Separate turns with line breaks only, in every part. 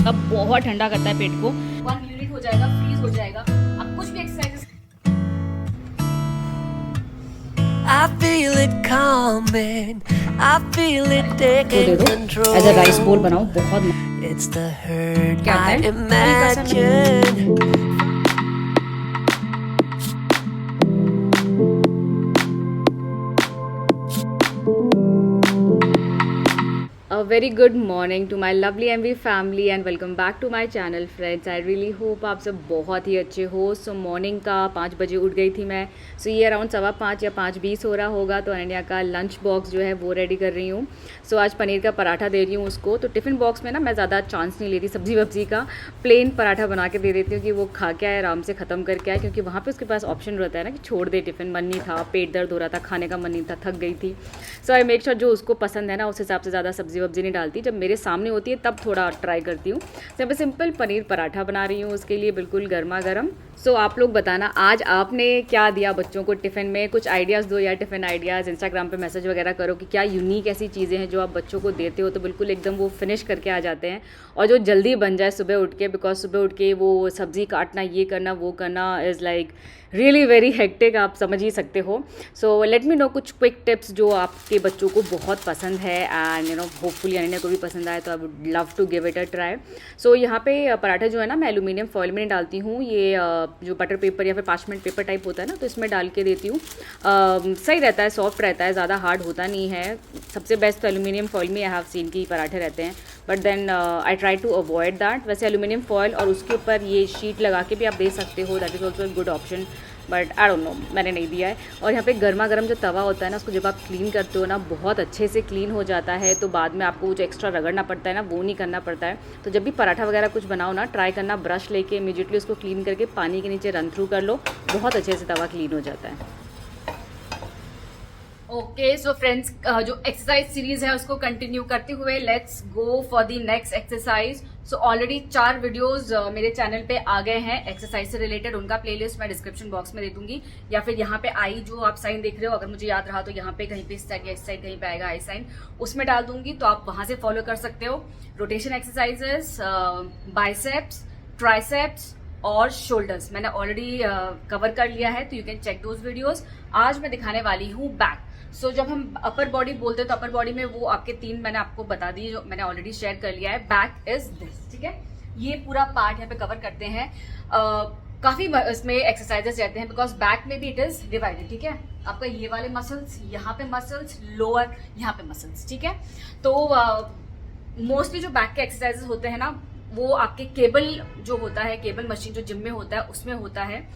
अब बहुत ठंडा करता है पेट को। 1 यूनिट हो जाएगा, फ्रीज हो जाएगा। अब कुछ भी exercise
I feel it coming, I feel it taking control.
As a rice bowl बनाओ, बहुत
It's the hurt
क्या
I
है?
imagine.
A very good morning to my lovely MV family and welcome back to my channel friends. I really hope आप सब बहुत ही अच्छे हो। सो morning का 5 बजे उठ गई थी मैं। सो ये अराउंड 5:15 या 5:20 हो रहा होगा। तो अनन्या का लंच बॉक्स जो है वो रेडी कर रही हूँ। सो आज पनीर का पराठा दे रही हूँ उसको। तो टिफ़िन बॉक्स में ना मैं ज़्यादा चांस नहीं लेती सब्जी वब्जी का, प्लेन पराठा बना के दे देती हूँ कि वो खा के आए, आराम से ख़त्म करके आए, क्योंकि वहाँ पर उसके पास ऑप्शन रहता है ना कि छोड़ दे टिफ़िन। मन नहीं था, पेट दर्द हो रहा था, खाने का मन नहीं था, थक गई थी। सो आई मेक श्योर जो उसको पसंद है ना उस हिसाब से ज़्यादा सब्जी वब्जी नहीं डालती। जब मेरे सामने होती है तब थोड़ा ट्राई करती हूँ। सिंपल पनीर पराठा बना रही हूँ उसके लिए, बिल्कुल गर्मा गर्म। सो आप लोग बताना आज आपने क्या दिया बच्चों को टिफ़िन में। कुछ आइडियाज़ दो यार, टिफ़िन आइडियाज़। इंस्टाग्राम पे मैसेज वगैरह करो कि क्या यूनिक ऐसी चीज़ें हैं जो आप बच्चों को देते हो तो बिल्कुल एकदम वो फिनिश करके आ जाते हैं, और जो जल्दी बन जाए सुबह उठ के। बिकॉज सुबह उठ के वो सब्ज़ी काटना, ये करना वो करना is like really very hectic, आप समझ ही सकते हो। सो लेट मी नो कुछ क्विक टिप्स जो आपके बच्चों को बहुत पसंद है एंड होपफुली अनन्या को भी पसंद आए, तो I would love to give it a try. So यहाँ पे पराठा जो है ना मैं एल्यूमिनियम फॉइल में नहीं डालती हूँ, ये जो बटर पेपर या फिर पार्चमेंट पेपर टाइप होता है ना, तो इसमें डाल के देती हूँ। सही रहता है, सॉफ्ट रहता है, ज़्यादा हार्ड होता नहीं है। सबसे बेस्ट तो एल्यूमिनियम फॉइल में आई हैव सीन की पराठे रहते हैं, but then I try to avoid that. वैसे एल्यूमिनियम फॉइल और उसके ऊपर ये शीट लगा के भी आप दे सकते हो, that is also a good option, but I don't no, मैंने नहीं दिया है। और यहाँ पे गर्मा गर्म जो तवा होता है ना, उसको जब आप क्लीन करते हो ना बहुत अच्छे से क्लीन हो जाता है, तो बाद में आपको वो जो एक्स्ट्रा रगड़ना पड़ता है ना वो नहीं करना पड़ता है। तो जब भी पराठा वगैरह कुछ बनाओ ना, ट्राई करना ब्रश लेके इमीडिएटली उसको क्लीन करके पानी के नीचे रन थ्रू कर लो, बहुत अच्छे से तवा क्लीन हो जाता है। ओके सो फ्रेंड्स, जो एक्सरसाइज सीरीज है उसको कंटिन्यू करते हुए let's go for the next exercise. So already 4 videos मेरे चैनल पे आ गए हैं एक्सरसाइज से रिलेटेड, उनका प्लेलिस्ट मैं डिस्क्रिप्शन बॉक्स में दे दूंगी, या फिर यहाँ पे आई जो आप साइन देख रहे हो, अगर मुझे याद रहा तो यहाँ पे कहीं पे इस साइड या इस साइड कहीं पे आएगा आई साइन, उसमें डाल दूंगी, तो आप वहां से फॉलो कर सकते हो। रोटेशन एक्सरसाइजेस, बाइसेप्स, ट्राइसेप्स और शोल्डर्स मैंने ऑलरेडी कवर कर लिया है, तो you can check those videos. आज मैं दिखाने वाली हूँ बैक। सो जब हम अपर बॉडी बोलते हैं तो अपर बॉडी में वो आपके 3 मैंने आपको बता दिए, जो मैंने ऑलरेडी शेयर कर लिया है। बैक इज दिस, ठीक है, ये पूरा पार्ट यहाँ पे कवर करते हैं। काफी इसमें एक्सरसाइजेस रहते हैं बिकॉज बैक में भी इट इज डिवाइडेड, ठीक है। आपका ये वाले मसल्स, यहाँ पे मसल्स, लोअर यहाँ पे मसल्स, ठीक है। तो मोस्टली जो बैक के एक्सरसाइजेस होते हैं ना वो आपके केबल जो होता है, केबल मशीन जो जिम में होता है उसमें होता है।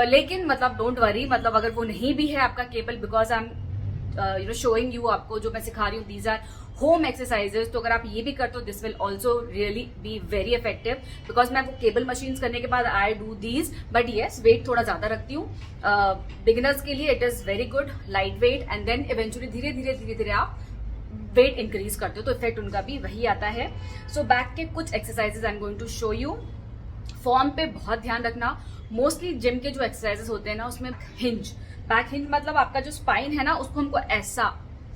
लेकिन मतलब डोंट वरी, मतलब अगर वो नहीं भी है आपका cable, because I am showing you, आपको जो मैं सिखा रही हूँ दीज आर होम एक्सरसाइजेस, तो अगर आप ये भी करते हो this will also really be very effective. Because मैं वो केबल मशीन्स करने के बाद I do these, but yes weight थोड़ा ज्यादा रखती हूँ। बिगिनर्स के लिए it is very good, light weight, and then eventually धीरे धीरे आप वेट इंक्रीज करते हो तो इफेक्ट उनका भी वही आता है। सो बैक के कुछ exercises I am going to show you. Form पे बहुत ध्यान रखना, मोस्टली जिम के जो एक्सरसाइजेस होते हैं ना उसमें हिंज, बैक हिंज मतलब आपका जो स्पाइन है ना उसको हमको ऐसा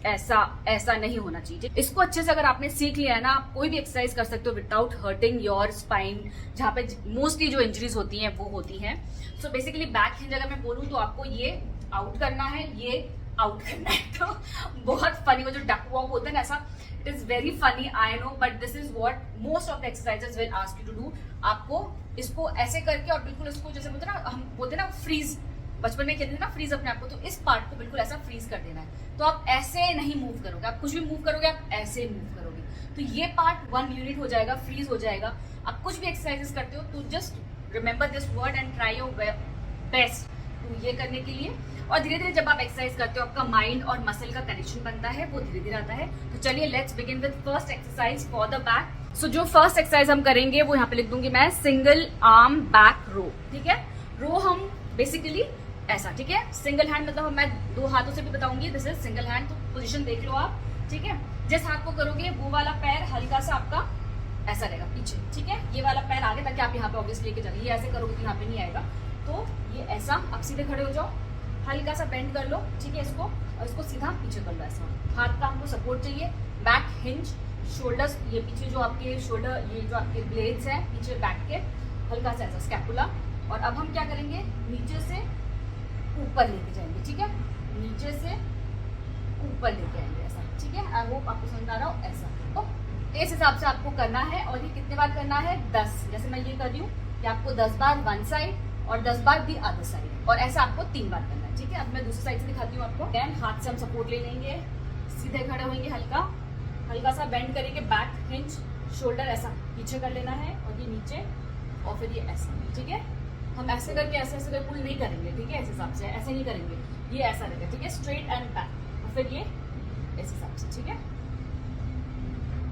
ऐसा ऐसा नहीं होना चाहिए। इसको अच्छे से अगर आपने सीख लिया है ना, आप कोई भी एक्सरसाइज कर सकते हो विदाउट हर्टिंग योर स्पाइन, जहाँ पे मोस्टली जो इंजरीज होती हैं वो होती हैं। सो बेसिकली बैक हिंज अगर मैं बोलूँ तो आपको ये आउट करना है, ये आउट करना है। तो बहुत फनी वो जो डक वॉक होता है ना, ऐसा it is very funny I know, but this is what most of the exercises will ask you to do. आपको इसको ऐसे करके और बिल्कुल इसको जैसे बोलते हैं ना, हम बोलते हैं ना फ्रीज, बचपन में खेलते थे ना फ्रीज अपने आप को, तो इस पार्ट को बिल्कुल ऐसा फ्रीज कर देना है। तो आप ऐसे नहीं मूव करोगे, आप कुछ भी मूव करोगे आप ऐसे मूव करोगे, तो ये पार्ट 1 यूनिट हो जाएगा, फ्रीज हो जाएगा। आप कुछ भी एक्सरसाइजेस करते हो तो just remember this word and try your best to ये करने के लिए। और धीरे धीरे जब आप एक्सरसाइज करते हो आपका माइंड और मसल का कनेक्शन बनता है, वो धीरे धीरे आता है। तो चलिए let's begin with first exercise for the back. So जो फर्स्ट एक्सरसाइज हम करेंगे वो यहाँ पे लिख दूंगी मैं, सिंगल आर्म बैक रो, ठीक है। रो हम बेसिकली ऐसा, ठीक है, सिंगल हैंड मतलब मैं 2 हाथों से भी बताऊंगी, दिस इज सिंगल हैंड। तो पोजीशन देख लो आप, ठीक है। जिस हाथ को करोगे वो वाला पैर हल्का सा आपका ऐसा रहेगा पीछे, ठीक है, ये वाला पैर आगे, ताकि आप यहाँ पे ऑब्वियसली लेके जाओगे। ये ऐसे करोगे तो यहाँ पे नहीं आएगा, तो ये ऐसा आप सीधे खड़े हो जाओ, हल्का सा बेंड कर लो, ठीक है, इसको, और इसको सीधा पीछे कर लो ऐसा। हाथ का हमको सपोर्ट चाहिए, बैक हिंज, शोल्डर्स, ये पीछे जो आपके शोल्डर, ये जो आपके ब्लेड्स हैं पीछे बैक के, हल्का सा ऐसा स्कैपुला। और अब हम क्या करेंगे, नीचे से ऊपर लेके जाएंगे, ठीक है, नीचे से ऊपर लेके आएंगे ऐसा, ठीक है। आई होप आपको समझ आ रहा हो ऐसा। तो इस हिसाब से आपको करना है। और ये कितने बार करना है, 10। जैसे मैं ये कर रही हूँ कि आपको 10 बार वन साइड और 10 बार दी अदर साइड, और ऐसा आपको 3 बार करना है, ठीक है। अब मैं दूसरी साइड से दिखाती हूँ आपको। देन हाथ से हम सपोर्ट ले लेंगे, सीधे खड़े होंगे, हल्का सा बेंड करेंगे, बैक हिंज, शोल्डर ऐसा पीछे कर लेना है, और ये नीचे, और फिर ये ऐसा, ठीक है। हम ऐसे करके ऐसे पुल नहीं करेंगे, ठीक है, इस हिसाब से ऐसे नहीं करेंगे, ये ऐसा रहेगा, ठीक है, स्ट्रेट एंड बैक, और फिर ये इस हिसाब से, ठीक है,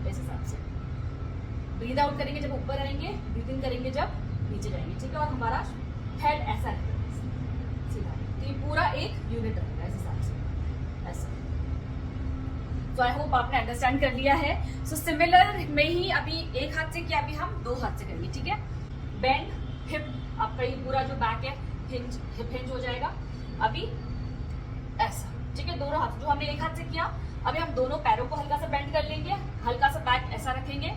इस हिसाब से। ब्रीद आउट करेंगे जब ऊपर आएंगे, ब्रीद इन करेंगे जब नीचे जाएंगे, ठीक है। और हमारा हेड ऐसा रहेगा सीधा, तो ये पूरा एक यूनिट रहेगा इस हिसाब से ऐसा। तो आई होप आपने अंडरस्टैंड कर लिया है। सो सिमिलर में ही अभी एक हाथ से किया, अभी हम 2 हाथ से करेंगे, ठीक है। बेंड हिप, आपका ये पूरा जो बैक है हिंज, हिप हिंज हो जाएगा अभी ऐसा, ठीक है। दोनों हाथ, जो हमने एक हाथ से किया, अभी हम दोनों पैरों को हल्का सा बेंड कर लेंगे, हल्का सा बैक ऐसा रखेंगे,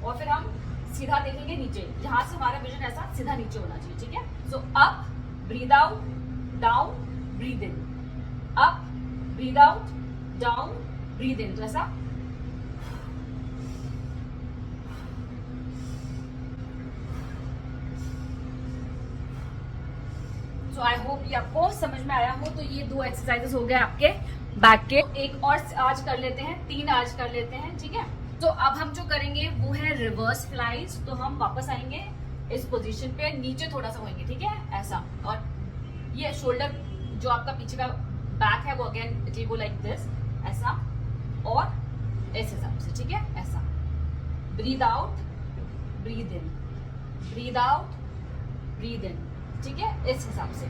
और फिर हम सीधा देखेंगे नीचे, जहां से हमारा विजन ऐसा सीधा नीचे होना चाहिए, ठीक है। So up, breathe out, down, breathe in, up, breathe out, down, breathe in, तो ऐसा। सो आई होप ये आपको समझ में आया हो। तो ये 2 एक्सरसाइजेस हो गए आपके बैक के। एक और आज कर लेते हैं, 3 आज कर लेते हैं, ठीक है। तो अब हम जो करेंगे वो है रिवर्स फ्लाइज। तो हम वापस आएंगे इस पोजीशन पे, नीचे थोड़ा सा होंगे, ठीक है, ऐसा। और ये शोल्डर जो आपका पीछे का बैक है वो again it will go like this, ऐसा, और इस हिसाब से, ठीक है, ऐसा। Breathe out, breathe in, breathe out, breathe in, ठीक है, इस हिसाब से।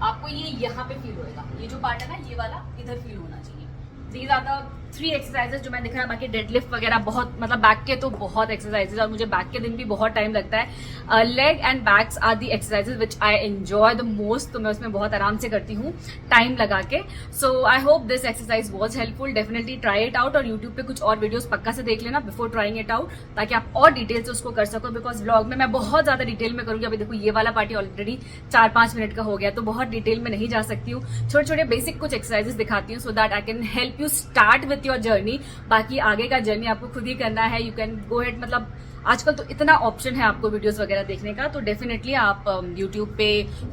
आपको ये यहाँ पे फील होएगा, ये जो पार्ट है ना, ये वाला इधर फील होना चाहिए। दीज आर द 3 एक्सरसाइजेस जो मैं दिखा रहा। बाकी डेडलिफ्ट वगैरह बहुत, मतलब बैक के तो बहुत एक्सरसाइजेस, और मुझे बैक के दिन भी बहुत टाइम लगता है। Leg and backs are the exercises which I enjoy the most. तो मैं उसमें बहुत आराम से करती हूँ टाइम लगा के। So I hope this exercise was helpful. Definitely try it out, और यूट्यूब पे कुछ और वीडियोस पक्का से देख लेना बिफोर ट्राइंग इट आउट, ताकि आप और डिटेल से उसको कर सको। बिकॉज व्लॉग में मैं बहुत ज्यादा डिटेल में करूंगी। अभी देखो ये वाला पार्टी ऑलरेडी 4-5 मिनट का हो गया, तो बहुत डिटेल में नहीं जा सकती हूँ। छोटे छोटे बेसिक कुछ एक्सरसाइजेस दिखाती हूँ, so that I can help you start with your journey. बाकी आगे का जर्नी आपको खुद ही करना है। यू कैन गो हेड, मतलब आजकल तो इतना ऑप्शन है आपको वीडियोस वगैरह देखने का, तो डेफिनेटली आप यूट्यूब पे,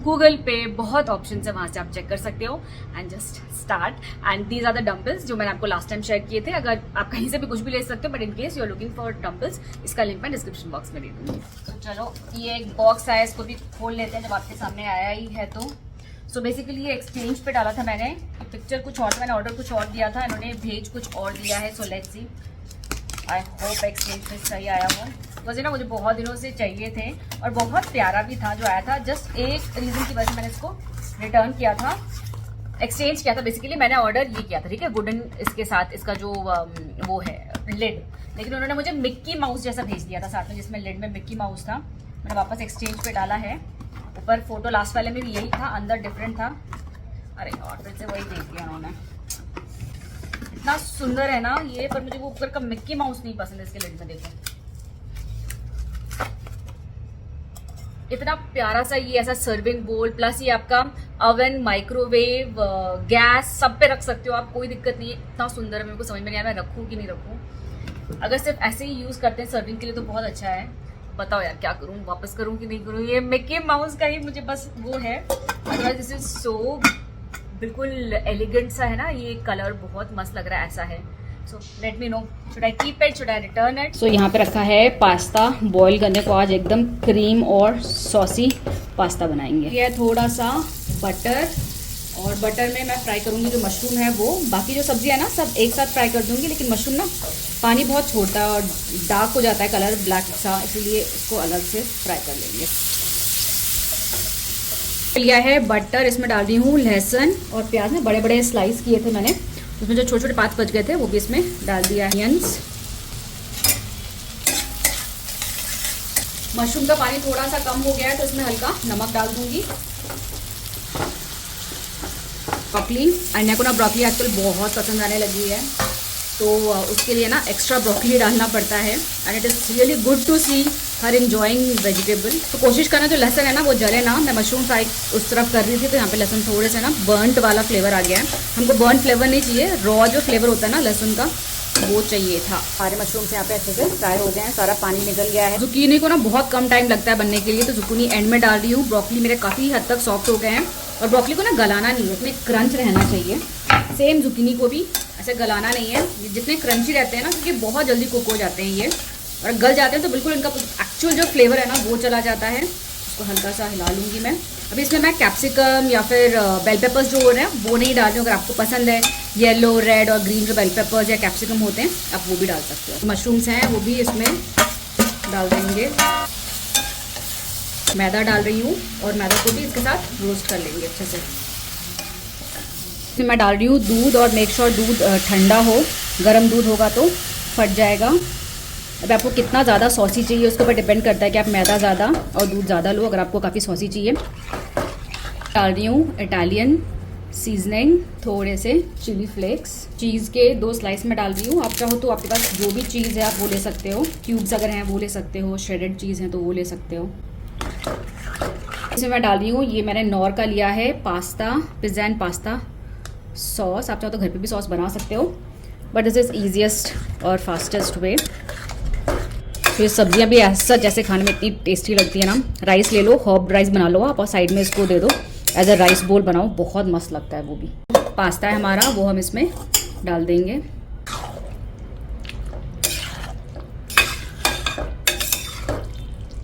गूगल पे बहुत ऑप्शन है, वहां से आप चेक कर सकते हो। And just start. And these are the dumbbells जो मैंने आपको लास्ट टाइम शेयर किए थे। अगर आप कहीं से भी कुछ भी ले सकते हो, but in case you are looking for dumbbells, इसका लिंक मैं डिस्क्रिप्शन बॉक्स में दे दूंगी। तो चलो, ये एक बॉक्स आया, इसको भी खोल लेते हैं जब आपके सामने आया ही है तो। सो बेसिकली ये एक्सचेंज पे डाला था मैंने, पिक्चर कुछ और, मैंने ऑर्डर कुछ और दिया था, इन्होंने भेज कुछ और दिया है। So let's see, I hope exchange पे सही आया हो। वैसे ना मुझे बहुत दिनों से चाहिए थे, और बहुत प्यारा भी था जो आया था। जस्ट एक रीजन की वजह से मैंने इसको रिटर्न किया था, एक्सचेंज किया था। बेसिकली मैंने ऑर्डर ये किया था, ठीक है, वुडन इसके साथ, इसका जो वो है लिड, लेकिन उन्होंने मुझे मिक्की माउस जैसा भेज दिया था साथ में, जिसमें लिड में मिक्की माउस था। मैंने वापस एक्सचेंज पे डाला है। ऊपर फोटो लास्ट वाले में भी यही था, अंदर डिफरेंट था। अरे और फिर से वही देख दिया उन्होंने। इतना सुंदर है ना ये, पर मुझे वो ऊपर का मिक्की माउस नहीं पसंद है इसके लिड में। देखो इतना प्यारा सा ये ऐसा सर्विंग बोल, प्लस ये आपका ओवन, माइक्रोवेव, गैस सब पे रख सकते हो आप, कोई दिक्कत नहीं है। इतना सुंदर है, मेरे को समझ में नहीं आया मैं रखूँ कि नहीं रखूँ। अगर सिर्फ ऐसे ही यूज करते हैं सर्विंग के लिए तो बहुत अच्छा है। बताओ यार क्या करूँ, वापस करूँ कि नहीं करूँ। ये मिक्की माउस का ही मुझे बस वो है, अदरवाइज दिस इज सो बिल्कुल एलिगेंट सा है ना, ये कलर बहुत मस्त लग रहा है, ऐसा है। So let me know, should I keep it, should I return it. So यहाँ पे रखा है पास्ता बॉईल करने को। आज एकदम क्रीम और सॉसी पास्ता बनाएंगे। ये है थोड़ा सा बटर, और बटर में मैं फ्राई करूंगी जो मशरूम है वो। बाकी जो सब्जियां है ना सब एक साथ फ्राई कर दूंगी, लेकिन मशरूम ना पानी बहुत छोड़ता है और डार्क हो जाता है कलर, ब्लैक सा, इसलिए इसको अलग से फ्राई कर लेंगे। लिया है बटर, इसमें डाल रही हूँ लहसुन और प्याज में बड़े बड़े स्लाइस किए थे मैंने, उसमें जो छोटे छोटे 5 बच गए थे वो भी इसमें डाल दिया है। अनियंस, मशरूम का पानी थोड़ा सा कम हो गया है तो इसमें हल्का नमक डाल दूंगी। ब्रोकली, अन्य को ना ब्रोकली आजकल बहुत पसंद आने लगी है, तो उसके लिए ना एक्स्ट्रा ब्रोकली डालना पड़ता है and it is really good to see her enjoying vegetable. तो कोशिश करना जो लहसन है ना वो जले ना। मैं मशरूम फ्राई उस तरफ कर रही थी तो यहाँ पे लहसन थोड़े से ना बर्नट वाला फ्लेवर आ गया है। हमको बर्न फ्लेवर नहीं चाहिए, रॉ जो फ्लेवर होता है ना लहसुन का वो चाहिए था। सारे मशरूम्स यहाँ पे अच्छे से फ्राई हो गए हैं, सारा पानी निकल गया है। जुकीनी को ना बहुत कम टाइम लगता है बनने के लिए, तो जुकीनी एंड में डाल रही हूँ। ब्रोकली मेरे काफ़ी हद तक सॉफ्ट हो गए हैं और ब्रोकली को ना गलाना नहीं है, इसमें क्रंच रहना चाहिए। सेम जुकीनी को भी ऐसे गलाना नहीं है, जितने क्रंची रहते हैं ना क्योंकि बहुत जल्दी कुक हो जाते हैं ये, और गल जाते हैं तो बिल्कुल इनका एक्चुअल जो फ्लेवर है ना वो चला जाता है। इसको हल्का सा हिला लूँगी मैं। अभी इसमें मैं कैप्सिकम या फिर बेल पेपर्स जो हो रहे हैं वो नहीं डाल रही हूँ। अगर आपको पसंद है येलो, रेड और ग्रीन जो बेल पेपर्स या कैप्सिकम होते हैं आप वो भी डाल सकते हो। मशरूम्स हैं वो भी इसमें डाल देंगे। मैदा डाल रही हूँ और मैदा को भी इसके साथ रोस्ट कर लेंगे अच्छे से। इसमें मैं डाल रही हूँ दूध और मेक श्योर दूध ठंडा हो, गर्म दूध होगा तो फट जाएगा। अब आपको कितना ज़्यादा सॉसी चाहिए उसके ऊपर डिपेंड करता है कि आप मैदा ज़्यादा और दूध ज़्यादा लो। अगर आपको काफ़ी सॉसी चाहिए। डाल रही हूँ इटालियन सीजनिंग, थोड़े से चिली फ्लेक्स, चीज़ के 2 स्लाइस में डाल रही हूँ। आप चाहो तो आपके पास जो भी चीज़ है आप वो ले सकते हो, क्यूब्स अगर हैं वो ले सकते हो, श्रेडेड चीज़ है तो वो ले सकते हो। इसमें मैं डाल रही हूँ, ये मैंने नॉर का लिया है pasta, pizza and pasta sauce. आप चाहो तो घर पे भी सॉस बना सकते हो, बट दिस इज़ ईजीएस्ट और फास्टेस्ट वे। तो ये सब्जियां भी ऐसा जैसे खाने में इतनी टेस्टी लगती है ना। राइस ले लो, हर्ब राइस बना लो आप और साइड में इसको दे दो, एज अ राइस बोल बनाओ, बहुत मस्त लगता है वो भी। पास्ता है हमारा वो हम इसमें डाल देंगे।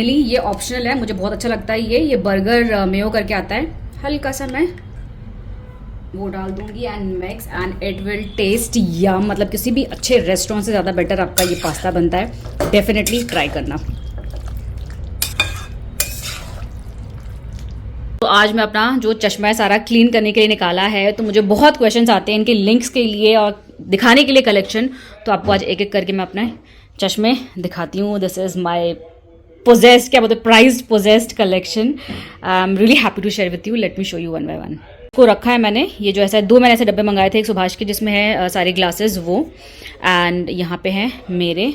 ये ऑप्शनल है, मुझे बहुत अच्छा लगता है ये बर्गर मेयो करके आता है। हल्का सा मैं वो डाल दूंगी and mix and it will taste yum. मतलब किसी भी अच्छे रेस्टोरेंट से ज़्यादा बेटर आपका ये पास्ता बनता है, डेफिनेटली ट्राई करना। तो आज मैं अपना जो चश्मा है सारा क्लीन करने के लिए निकाला है, तो मुझे बहुत क्वेश्चंस आते हैं इनके लिंक्स के लिए और दिखाने के लिए कलेक्शन। तो आपको आज एक एक करके मैं अपने चश्मे दिखाती हूँ। दिस इज़ माई पोजेस्ड, क्या बोलते हैं, prized possessed collection. I am really happy to share with you. Let me show you one by one. को रखा है मैंने, ये जो ऐसा 2 मैंने ऐसे डब्बे मंगाए थे, एक सुभाष के जिसमें है सारे ग्लासेस वो, एंड यहाँ पे हैं मेरे।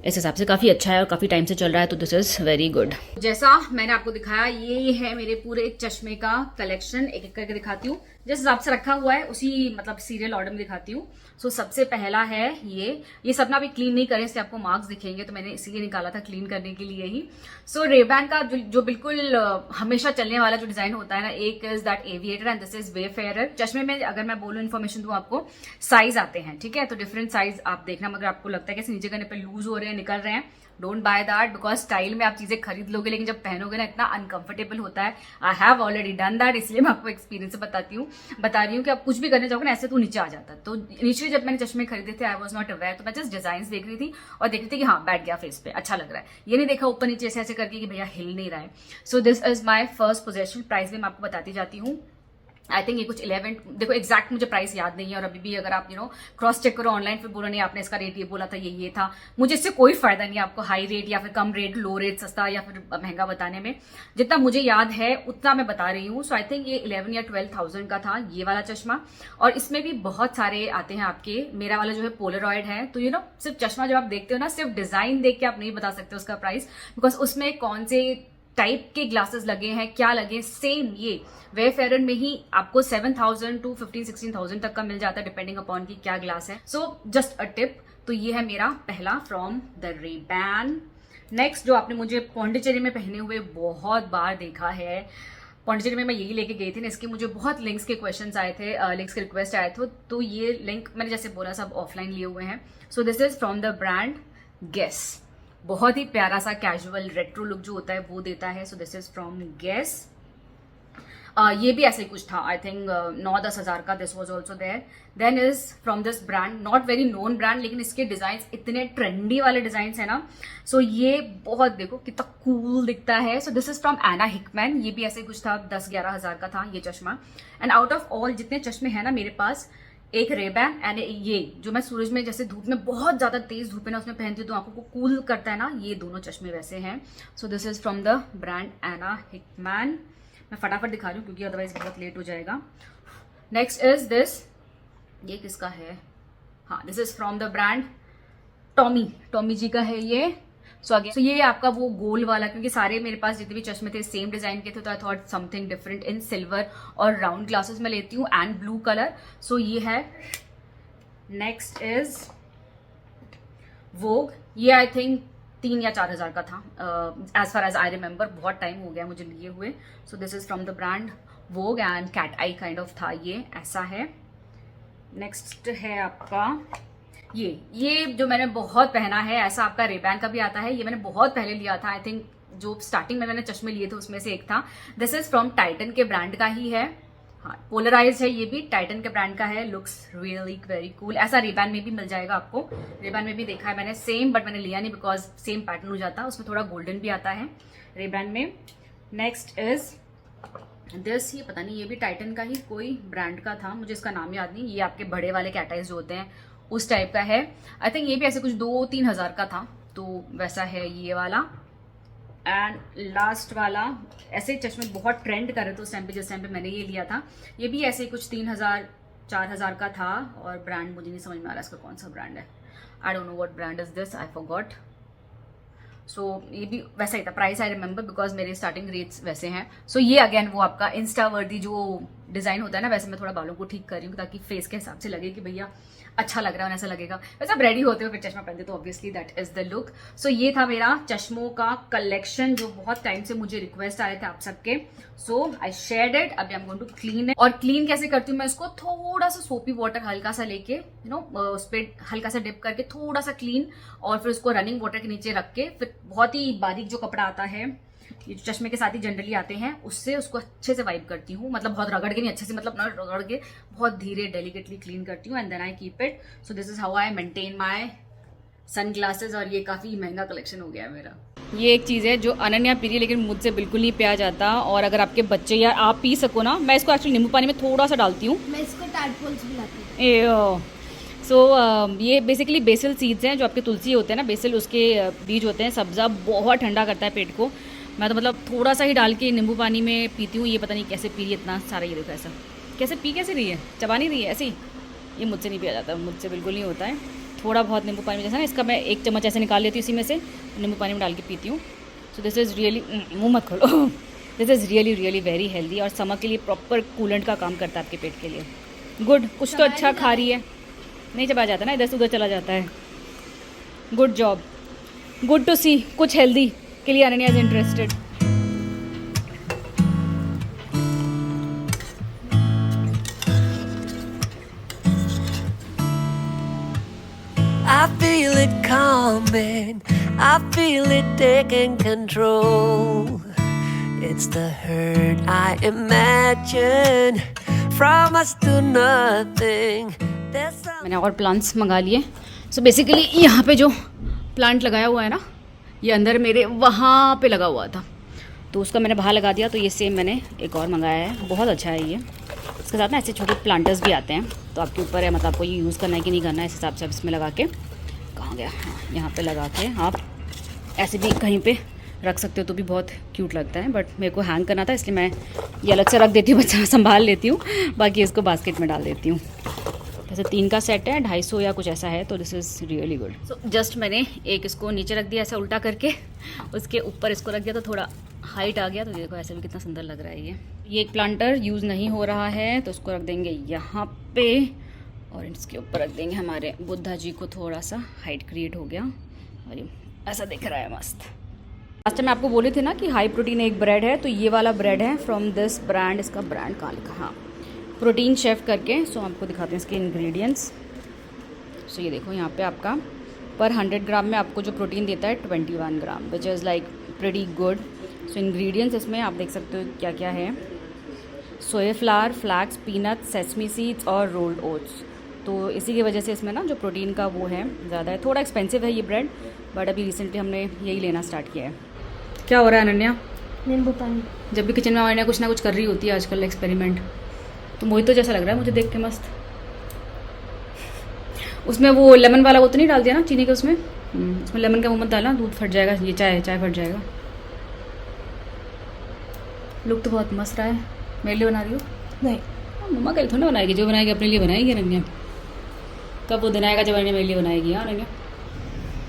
इस हिसाब से काफ़ी अच्छा है और काफ़ी टाइम से चल रहा है, तो दिस इज़ वेरी गुड। जैसा मैंने आपको दिखाया ये है मेरे पूरे चश्मे का कलेक्शन। एक एक करके दिखाती हूँ, जिस हिसाब से रखा हुआ है उसी मतलब सीरियल ऑर्डर में दिखाती हूँ। सो सबसे पहला है ये सब ना अभी क्लीन नहीं करें, इससे आपको मार्क्स दिखेंगे, तो मैंने इसीलिए निकाला था क्लीन करने के लिए ही। सो रेबैन का जो बिल्कुल हमेशा चलने वाला जो डिजाइन होता है ना, एक is that aviator and this is wayfarer. चश्मे में अगर मैं बोलूँ इन्फॉर्मेशन दूँ आपको, साइज आते हैं, ठीक है, तो डिफरेंट साइज आप देखना। मगर आपको लगता है कि नीचे करने पे लूज हो रहे हैं, निकल रहे हैं, don't by that, because style में आप चीजें खरीद लोगे लेकिन जब पहनोगे ना इतना अनकंफर्टेबल होता है। I have already done that, इसलिए मैं आपको एक्सपीरियंस से बता रही हूँ कि आप कुछ भी करने जाओगे ना ऐसे तो नीचे आ जाता है। तो इनिशियली जब मैंने चश्मे खरीदे थे आई वॉज नॉट अवेयर, तो मैं जस्ट डिजाइन देख रही थी और देख रही थी कि हाँ बैठ गया फेस पे, अच्छा लग रहा है। ये नहीं देखा ऊपर नीचे ऐसे ऐसे करके कि भैया हिल नहीं रहा है। So this is my first possession. Price भी मैं आपको बताती जाती हूँ। आई थिंक ये कुछ 11, देखो एग्जैक्ट मुझे प्राइस याद नहीं है, और अभी भी अगर आप क्रॉस चेक करो ऑनलाइन, फिर बोलो नहीं आपने इसका रेट ये बोला था, ये था। मुझे इससे कोई फायदा नहीं है आपको हाई रेट या फिर कम रेट, लो रेट, सस्ता या फिर महंगा बताने में। जितना मुझे याद है उतना मैं बता रही हूँ। सो आई थिंक ये 11 या 12,000 का था ये वाला चश्मा। और इसमें भी बहुत सारे आते हैं आपके। मेरा वाला जो है पोलरॉइड है, तो सिर्फ चश्मा जब आप देखते हो ना, सिर्फ डिजाइन देख के आप नहीं बता सकते उसका प्राइस, बिकॉज उसमें कौन से टाइप के ग्लासेस लगे हैं, क्या लगे। सेम ये वेफेयर में ही आपको 7,000 to 15-16,000 तक का मिल जाता है, डिपेंडिंग अपॉन की क्या ग्लास है। So just a tip. तो ये है मेरा पहला फ्रॉम द रेबैन। नेक्स्ट जो आपने मुझे पौंडीचेरी में पहने हुए बहुत बार देखा है, पौंडीचेरी में मैं यही लेके गई थी ना, इसके मुझे बहुत लिंक्स के क्वेश्चंस आए थे, लिंक्स के रिक्वेस्ट आए थे, तो ये लिंक मैंने जैसे बोला सब ऑफलाइन लिए हुए हैं। So this is from the brand Guess. बहुत ही प्यारा सा कैजुअल रेट्रो लुक जो होता है वो देता है। So this is from Guess. ये भी ऐसे ही कुछ था, आई थिंक 9-10 हज़ार का। This was also there. Then is from this brand, not very known brand, लेकिन इसके डिजाइन इतने ट्रेंडी वाले डिजाइन है ना। सो ये बहुत देखो कितना कूल दिखता है। So this is from Ana Hickmann. ये भी ऐसे कुछ था, 10-11 हज़ार का था ये चश्मा। एंड आउट ऑफ ऑल जितने चश्मे हैं ना मेरे पास, एक रेबैन एंड ये जो मैं सूरज में जैसे धूप में बहुत ज्यादा तेज धूप है ना उसमें पहनती हूँ तो आंखों को कूल करता है ना, ये दोनों चश्मे वैसे हैं। So this is from the brand Ana Hickmann. मैं फटाफट दिखा रही हूँ क्योंकि अदरवाइज बहुत लेट हो जाएगा। नेक्स्ट इज दिस, ये किसका है, हाँ, this is from the brand Tommy जी का है ये। सो अगेन ये आपका वो गोल वाला, क्योंकि सारे मेरे पास जितने भी चश्मे थे सेम डिजाइन के थे, तो I thought something different in silver और राउंड ग्लासेस में लेती हूँ एंड ब्लू कलर। सो ये है। Next is Vogue. ये आई थिंक 3 या 4 हज़ार का था, as far as I remember, बहुत टाइम हो गया मुझे लिए हुए। So this is from the brand Vogue and cat eye kind of था ये, ऐसा है। नेक्स्ट है आपका ये जो मैंने बहुत पहना है, ऐसा आपका रेबैन का भी आता है, ये मैंने बहुत पहले लिया था। आई थिंक जो स्टार्टिंग में मैंने चश्मे लिए थे उसमें से एक था। दिस इज फ्रॉम टाइटन के ब्रांड का ही है। हाँ, पोलराइज है, ये भी टाइटन के ब्रांड का है। Looks really very cool. ऐसा रेबैन में भी मिल जाएगा आपको, रेबैन में भी देखा है मैंने सेम, बट मैंने लिया नहीं बिकॉज सेम पैटर्न हो जाता, उसमें थोड़ा गोल्डन भी आता है रेबैन में। नेक्स्ट इज दिस, ये पता नहीं, ये भी टाइटन का ही कोई ब्रांड का था, मुझे इसका नाम याद नहीं। ये आपके बड़े वाले कैट आईज जो होते हैं उस टाइप का है। आई थिंक ये भी ऐसे कुछ 2-3 हज़ार का था, तो वैसा है ये वाला। एंड लास्ट वाला, ऐसे चश्मे बहुत ट्रेंड कर रहे थे उस टाइम पे, जिस टाइम पे मैंने ये लिया था। ये भी ऐसे कुछ 3,000-4,000 का था, और ब्रांड मुझे नहीं समझ में आ रहा इसका कौन सा ब्रांड है। I don't know what brand is this, I forgot. So ये भी वैसा ही था, प्राइस आई रिमेंबर बिकॉज मेरे स्टार्टिंग रेट्स वैसे हैं। सो ये अगेन वो आपका इंस्टा वर्दी जो डिजाइन होता है ना, वैसे मैं थोड़ा बालों को ठीक कर रही हूँ ताकि फेस के हिसाब से लगे कि भैया अच्छा लग रहा है, ऐसा लगेगा। वैसे आप रेडी होते हो फिर चश्मा पहनते तो obviously that is the look. So ये था मेरा चश्मों का कलेक्शन जो बहुत टाइम से मुझे रिक्वेस्ट आए थे आप सबके। So I shared it. अभी I am going to clean it. और क्लीन कैसे करती हूँ मैं इसको, थोड़ा सा सोपी वाटर हल्का सा लेके उस पर हल्का सा डिप करके थोड़ा सा क्लीन, और फिर उसको रनिंग वाटर के नीचे रख के, फिर बहुत ही बारीक जो कपड़ा आता है, ये जो चश्मे के साथ ही जनरली आते हैं, उससे उसको अच्छे से वाइप करती हूँ। मतलब बहुत रगड़ के नहीं, अच्छे से मतलब ना रगड़ के, बहुत धीरे डेलिकेटली क्लीन करती हूँ and then I keep it. So this is how I maintain my sunglasses. और ये काफ़ी महंगा कलेक्शन हो गया है मेरा। ये एक चीज़ है जो अनन्या पी रही है, लेकिन मुझसे बिल्कुल नहीं पिया जाता। और अगर आपके बच्चे या आप पी सको ना, मैं इसको एक्चुअली नींबू पानी में थोड़ा सा डालती हूँ।
मैं इसको टैडपोल्स बुलाती हूँ।
सो ये बेसिकली बेसिल सीड्स हैं, जो आपके तुलसी होते हैं ना, बेसिल उसके बीज होते हैं। सब्ज़ा बहुत ठंडा करता है पेट को। मैं तो मतलब थोड़ा सा ही डाल के नींबू पानी में पीती हूँ। ये पता नहीं कैसे पी रही है इतना सारा, ये देखो ऐसा कैसे रही है, चबा नहीं रही है ऐसे ही। ये मुझसे नहीं पिया जाता, मुझसे बिल्कुल नहीं होता है। थोड़ा बहुत नींबू पानी में जैसा ना, इसका मैं 1 चम्मच ऐसे निकाल लेती हूँ, इसी में से नींबू पानी में डाल के पीती हूँ। सो दिस इज़ रियली, मुँह मत खोलो, this is really very healthy, और समर के लिए प्रॉपर कूलेंट का काम करता है आपके पेट के लिए। गुड, कुछ तो अच्छा खा रही है, नहीं चबा जाता ना, इधर से उधर चला जाता है। गुड जॉब, गुड टू सी, कुछ हेल्दी के लिए Ananya is interested.
I feel it coming, I feel it taking control. It's the hurt I imagine from us to nothing.
मैंने और प्लांट्स मंगा लिए। सो बेसिकली यहाँ पे जो प्लांट लगाया हुआ है ना, ये अंदर मेरे वहाँ पे लगा हुआ था, तो उसका मैंने बाहर लगा दिया। तो ये सेम मैंने एक और मंगाया है, बहुत अच्छा है ये। इसके साथ ना ऐसे छोटे प्लांटर्स भी आते हैं, तो आपके ऊपर है, मतलब आपको ये यूज़ करना है कि नहीं करना है, इस हिसाब से आप इसमें लगा के, कहाँ गया, हाँ, यहाँ पे लगा के आप ऐसे भी कहीं पे रख सकते हो, तो भी बहुत क्यूट लगता है। बट मेरे को हैंग करना था, इसलिए मैं ये अलग से रख देती हूँ, बच्चा संभाल लेती हूँ, बाकी इसको बास्केट में डाल देती हूँ। जैसे 3 का सेट है, 250 या कुछ ऐसा है, तो this is really good. So just मैंने एक इसको नीचे रख दिया ऐसा उल्टा करके, उसके ऊपर इसको रख दिया, तो थोड़ा हाइट आ गया। तो देखो ऐसे भी कितना सुंदर लग रहा है ये एक प्लांटर यूज़ नहीं हो रहा है, तो उसको रख देंगे यहाँ पे, और इसके ऊपर रख देंगे हमारे बुद्धा जी को। थोड़ा सा हाइट क्रिएट हो गया, और ये ऐसा दिख रहा है मस्त। लास्ट टाइम मैं आपको बोली थी ना कि हाई प्रोटीन एक ब्रेड है, तो ये वाला ब्रेड है फ्रॉम दिस ब्रांड। इसका ब्रांड कहाँ लिखा, हाँ, प्रोटीन शेफ करके। सो आपको दिखाते हैं इसके इंग्रेडिएंट्स। सो ये देखो, यहाँ पे आपका पर 100 ग्राम में आपको जो प्रोटीन देता है 21 gram, which is like pretty good. So ingredients इसमें आप देख सकते हो क्या क्या है। Soya flour, flax, peanut, sesame seeds और रोल्ड ओट्स। तो इसी की वजह से इसमें ना जो प्रोटीन का वो है ज़्यादा है। थोड़ा एक्सपेंसिव है ये ब्रेड, बट अभी रिसेंटली हमने यही लेना स्टार्ट किया है। क्या हो रहा है अनन्या?
नींबू पानी।
जब भी किचन में अनन्या कुछ ना कुछ कर रही होती है आजकल एक्सपेरिमेंट, तो मोहित तो जैसा लग रहा है मुझे देख के मस्त। उसमें वो लेमन वाला वो तो नहीं डाल दिया ना चीनी के उसमें? उसमें लेमन का वो मत डालना, दूध फट जाएगा, ये चाय फट जाएगा। लुक तो बहुत मस्त रहा है। मेरे लिए बना रही हो?
नहीं,
मम्मा कल थोड़ा बनाएगी, जो बनाएगी अपने लिए बनाएगी अनन्या। कब वो दिन आएगा जब अनन्या मेरे लिए बनाएगी। हाँ अनन्या।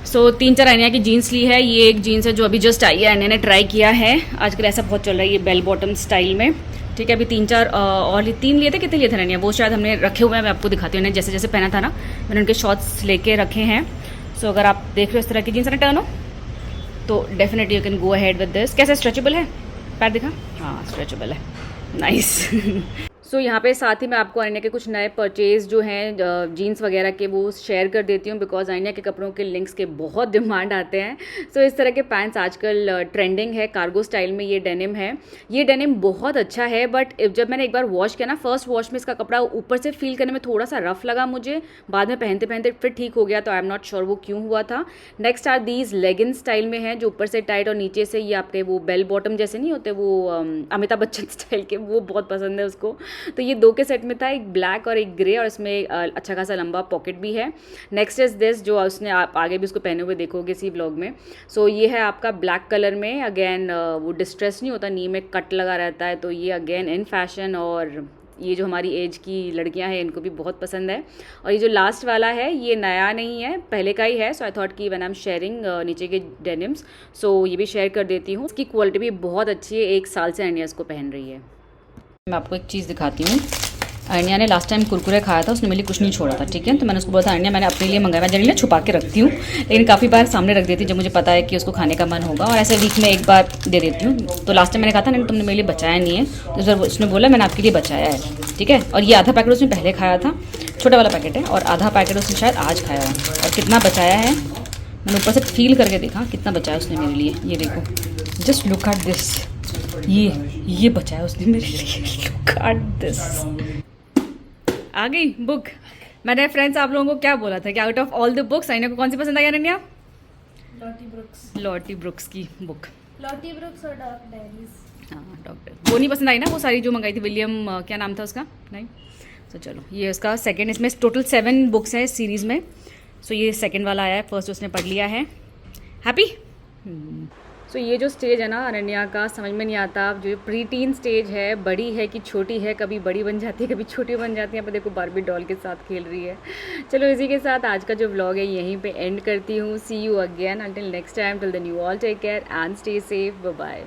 सो 3-4 अनन्या की जीन्स ली है। ये एक जीन्स है जो अभी जस्ट आई है, अनन्या ने ट्राई किया है। आजकल ऐसा बहुत चल रहा है ये बेल बॉटम स्टाइल में, ठीक है। अभी 3-4 और 3 लिए थे, कितने लिए थे अनन्या? वो शायद हमने रखे हुए हैं, मैं आपको दिखाती हूँ। जैसे जैसे पहना था ना मैंने उनके शॉर्ट्स लेके रखे हैं। सो अगर आप देख रहे हो इस तरह की जीन्स रिटर्न हो तो definitely you can go ahead with this. कैसे स्ट्रेचेबल है? पैर दिखा? हाँ स्ट्रेचेबल है, नाइस। सो यहाँ पे साथ ही मैं आपको अनन्या के कुछ नए परचेज जो हैं जीन्स वगैरह के वो शेयर कर देती हूँ, बिकॉज अनन्या के कपड़ों के लिंक्स के बहुत डिमांड आते हैं। सो इस तरह के पैंट्स आजकल ट्रेंडिंग है, कार्गो स्टाइल में ये डेनिम है। ये डेनिम बहुत अच्छा है, बट जब मैंने एक बार वॉश किया ना, फर्स्ट वॉश में इसका कपड़ा ऊपर से फील करने में थोड़ा सा रफ लगा मुझे, बाद में पहनते पहनते फिर ठीक हो गया, तो आई एम नॉट श्योर वो क्यों हुआ था। Next are these legging style में है, जो ऊपर से टाइट और नीचे से ये आपके वो बेल बॉटम जैसे नहीं होते, वो अमिताभ बच्चन स्टाइल के, वो बहुत पसंद है उसको। तो ये 2 के सेट में था, एक ब्लैक और एक ग्रे, और इसमें अच्छा खासा लंबा पॉकेट भी है। नेक्स्ट इज दिस, जो उसने आप आगे भी उसको पहने हुए देखोगे इसी व्लॉग में। सो ये है आपका ब्लैक कलर में, अगेन वो डिस्ट्रेस नहीं होता, नी में कट लगा रहता है, तो ये अगेन इन फैशन, और ये जो हमारी एज की लड़कियां हैं इनको भी बहुत पसंद है। और ये जो लास्ट वाला है ये नया नहीं है, पहले का ही है। सो आई थॉट कि व्हेन आई एम शेयरिंग नीचे के डेनिम्स, सो ये भी शेयर कर देती हूँ। इसकी क्वालिटी भी बहुत अच्छी है, 1 साल से अनन्या इसको पहन रही है। मैं आपको एक चीज़ दिखाती हूँ। अनन्या ने लास्ट टाइम कुरकुरे खाया था, उसने मेरे लिए कुछ नहीं छोड़ा था, ठीक है। तो मैंने उसको बोला था अनन्या मैंने अपने लिए मंगाया, मैं जनरली छुपा के रखती हूँ, लेकिन काफ़ी बार सामने रख देती जब मुझे पता है कि उसको खाने का मन होगा, और ऐसे वीक में एक बार दे देती हूँ। तो लास्ट टाइम मैंने कहा था नहीं तुमने मेरे लिए बचाया नहीं है, तो उसने बोला मैंने आपके लिए बचाया है, ठीक है। और ये आधा पैकेट उसने पहले खाया था, छोटा वाला पैकेट है, और आधा पैकेट उसने शायद आज खाया है। और कितना बचाया है मैंने ऊपर से फील करके देखा, कितना बचाया उसने मेरे लिए। ये देखो, जस्ट लुक एट दिस, ये बचाया उसने मेरे लिए, लुक एट दिस। आ गई बुक। मैंने फ्रेंड्स आप लोगों को क्या बोला था कि out of all the books Ananya को कौन सी पसंद आई? अनन्या लॉटी ब्रुक्स की बुक,
लॉटी ब्रुक्स और डॉग डायरीज।
हाँ डॉक्टर, वो नहीं पसंद आई ना, वो सारी जो मंगाई थी, विलियम क्या नाम था उसका? नहीं। तो चलो ये उसका सेकंड, इसमें टोटल 7 बुक्स है इस सीरीज़ में। सो ये सेकंड वाला आया है, फर्स्ट उसने पढ़ लिया है। हैप्पी। सो ये जो स्टेज है ना अनन्या का, समझ में नहीं आता, जो प्री टीन स्टेज है, बड़ी है कि छोटी है, कभी बड़ी बन जाती है कभी छोटी बन जाती है। यहाँ पर देखो बारबी डॉल के साथ खेल रही है। चलो इसी के साथ आज का जो व्लॉग है यहीं पे एंड करती हूँ। See you again until next time, till then you all take care and stay safe, bye bye.